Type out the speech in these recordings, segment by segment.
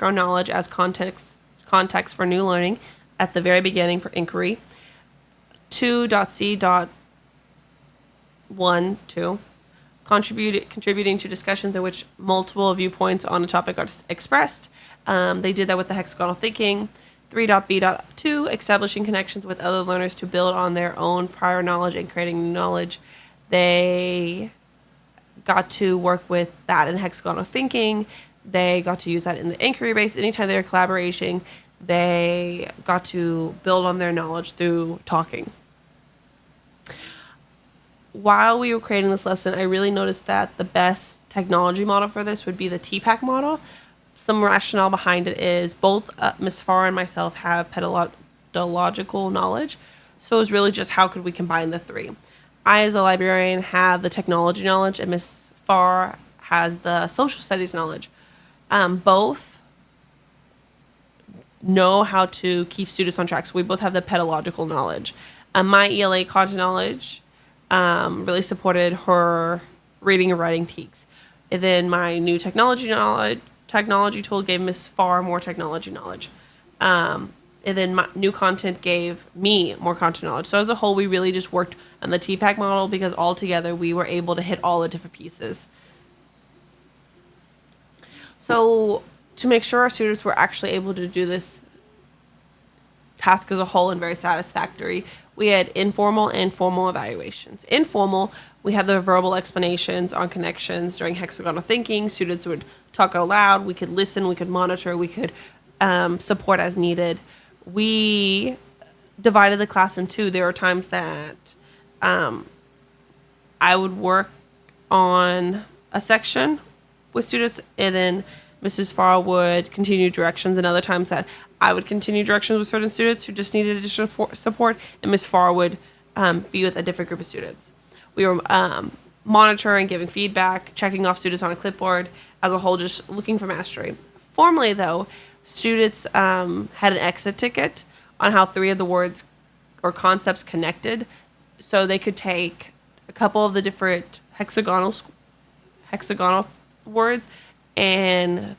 background knowledge as context for new learning at the very beginning for inquiry. 2.c.1.2, contributing to discussions in which multiple viewpoints on a topic are expressed. They did that with the hexagonal thinking. 3.b.2, establishing connections with other learners to build on their own prior knowledge and creating new knowledge. They got to work with that in hexagonal thinking. They got to use that in the inquiry base. Anytime they were collaborating, they got to build on their knowledge through talking. While we were creating this lesson, I really noticed that the best technology model for this would be the TPAC model. Some rationale behind it is both Ms. Farr and myself have pedagogical knowledge, so it was really just how could we combine the three. I, as a librarian, have the technology knowledge, and Ms. Farr has the social studies knowledge. Both know how to keep students on track, so we both have the pedagogical knowledge. My ELA content knowledge really supported her reading and writing teaks. And then my new technology tool gave Ms. Farr more technology knowledge. And then my new content gave me more content knowledge. So as a whole, we really just worked on the TPAC model because all together we were able to hit all the different pieces. So to make sure our students were actually able to do this task as a whole and very satisfactory, we had informal and formal evaluations. Informal, we had the verbal explanations on connections during hexagonal thinking. Students would talk out loud. We could listen. We could monitor. We could support as needed. We divided the class in two. There were times that I would work on a section with students, and then Mrs. Farr would continue directions, and other times that I would continue directions with certain students who just needed additional support, and Ms. Farr would be with a different group of students. We were monitoring, giving feedback, checking off students on a clipboard, as a whole, just looking for mastery. Formally, though, students had an exit ticket on how three of the words or concepts connected, so they could take a couple of the different hexagonal words and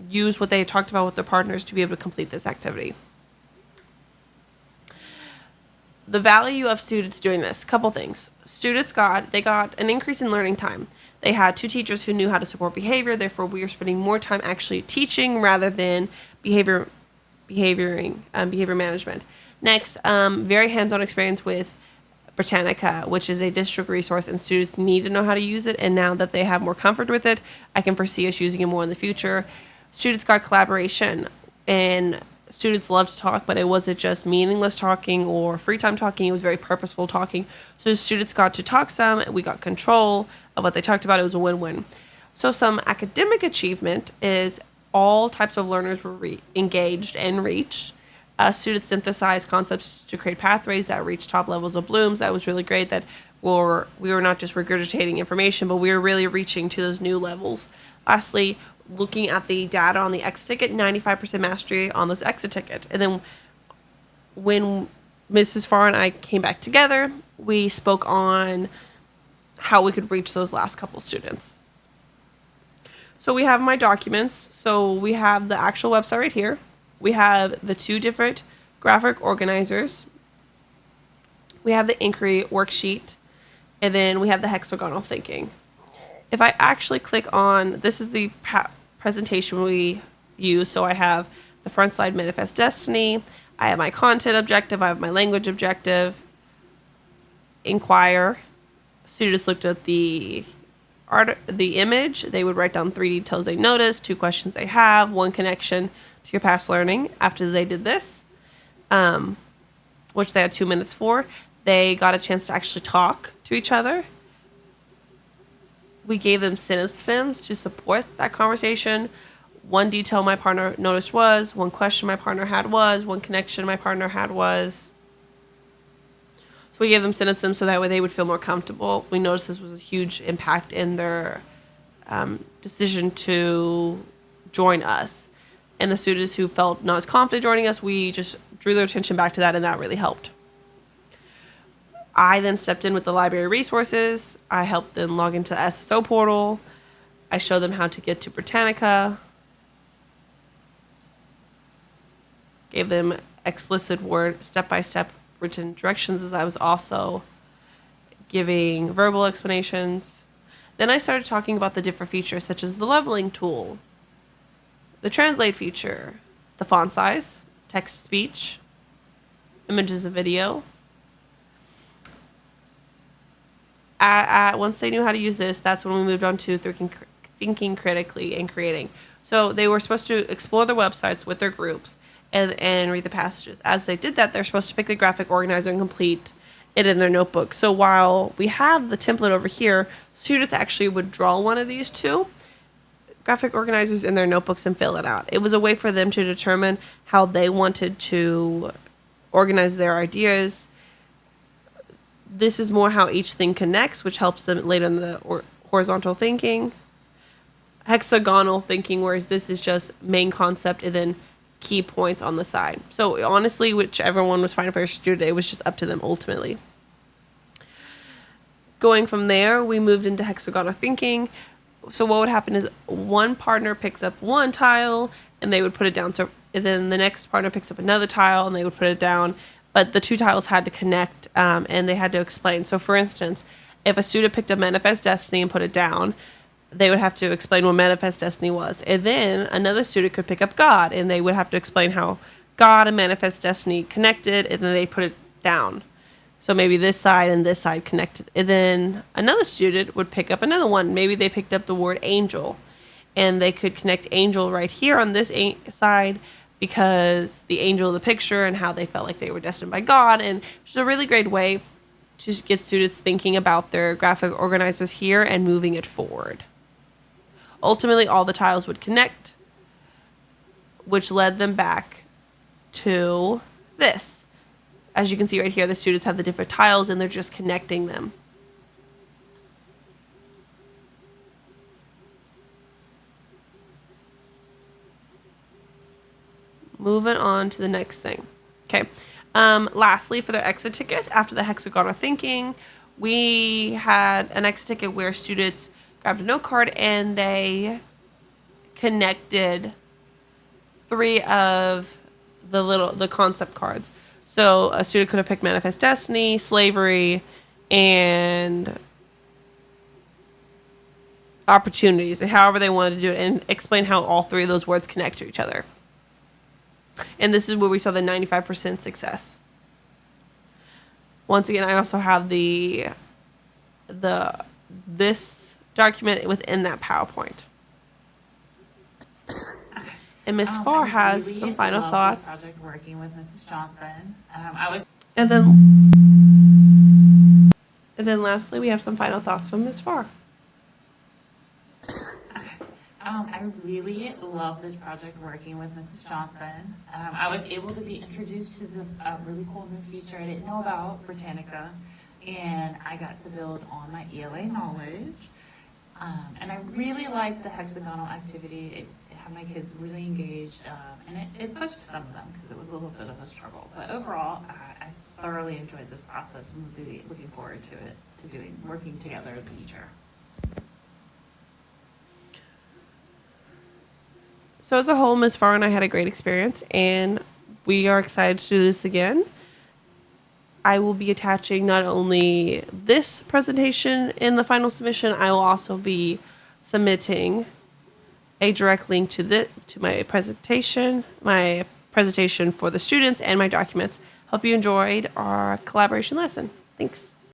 use what they talked about with their partners to be able to complete this activity. The value of students doing this, couple things. Students got an increase in learning time. They had two teachers who knew how to support behavior, therefore we are spending more time actually teaching rather than behavior management. Next, very hands-on experience with Britannica, which is a district resource, and students need to know how to use it, and now that they have more comfort with it, I can foresee us using it more in the future. Students got collaboration, and students loved to talk, but it wasn't just meaningless talking or free time talking. It was very purposeful talking. So the students got to talk some, we got control of what they talked about. It was a win-win. So some academic achievement is all types of learners were engaged and reached. Students synthesized concepts to create pathways that reached top levels of blooms. That was really great that we were not just regurgitating information, but we were really reaching to those new levels. Lastly, looking at the data on the exit ticket, 95% mastery on this exit ticket. And then when Mrs. Farr and I came back together, we spoke on how we could reach those last couple students. So we have my documents. So we have the actual website right here. We have the two different graphic organizers. We have the inquiry worksheet. And then we have the hexagonal thinking. If I actually click on, this is the presentation we use. So I have the front slide, Manifest Destiny. I have my content objective. I have my language objective. Inquire. Students looked at the image. They would write down 3 details they noticed, 2 questions they have, 1 connection to your past learning after they did this, which they had 2 minutes for. They got a chance to actually talk to each other. We gave them sentence stems to support that conversation. 1 detail my partner noticed was, 1 question my partner had was, 1 connection my partner had was. So we gave them sentence stems so that way they would feel more comfortable. We noticed this was a huge impact in their decision to join us. And the students who felt not as confident joining us, we just drew their attention back to that, and that really helped. I then stepped in with the library resources. I helped them log into the SSO portal. I showed them how to get to Britannica. gave them explicit word step-by-step written directions, as I was also giving verbal explanations. Then I started talking about the different features, such as the leveling tool, the translate feature, the font size, text speech, images and video. Once they knew how to use this, that's when we moved on to thinking critically and creating. So they were supposed to explore the websites with their groups and read the passages. As they did that, they're supposed to pick the graphic organizer and complete it in their notebook. So while we have the template over here, students actually would draw one of these two graphic organizers in their notebooks and fill it out. It was a way for them to determine how they wanted to organize their ideas. This is more how each thing connects, which helps them later in the horizontal thinking. Hexagonal thinking, whereas this is just main concept and then key points on the side. So honestly, whichever one was fine for your student, it was just up to them ultimately. Going from there, we moved into hexagonal thinking. So what would happen is one partner picks up one tile and they would put it down. So then the next partner picks up another tile and they would put it down. But the two tiles had to connect and they had to explain. So for instance, if a student picked up Manifest Destiny and put it down, they would have to explain what Manifest Destiny was. And then another student could pick up God and they would have to explain how God and Manifest Destiny connected, and then they put it down. So maybe this side and this side connected. And then another student would pick up another one. Maybe they picked up the word angel and they could connect angel right here on this side because the angel of the picture and how they felt like they were destined by God. And it's a really great way to get students thinking about their graphic organizers here and moving it forward. Ultimately, all the tiles would connect, which led them back to this. As you can see right here, the students have the different tiles and they're just connecting them. Moving on to the next thing. Okay. Lastly, for their exit ticket, after the hexagonal thinking, we had an exit ticket where students grabbed a note card and they connected 3 of the concept cards. So a student could have picked Manifest Destiny, slavery, and opportunities, however they wanted to do it, and explain how all 3 of those words connect to each other. And this is where we saw the 95% success. Once again, I also have this document within that PowerPoint. And Ms. Farr has really some final love thoughts. This project working with Mrs. Johnson. And then lastly, we have some final thoughts from Ms. Farr. I really love this project working with Mrs. Johnson. I was able to be introduced to this really cool new feature I didn't know about, Britannica, and I got to build on my ELA knowledge. And I really liked the hexagonal activity. It had my kids really engaged, and it pushed some of them because it was a little bit of a struggle. But overall, I thoroughly enjoyed this process and will be looking forward to it, working together in the future. So as a whole, Ms. Farr and I had a great experience, and we are excited to do this again. I will be attaching not only this presentation in the final submission, I will also be submitting a direct link to my presentation for the students and my documents. Hope you enjoyed our collaboration lesson. Thanks.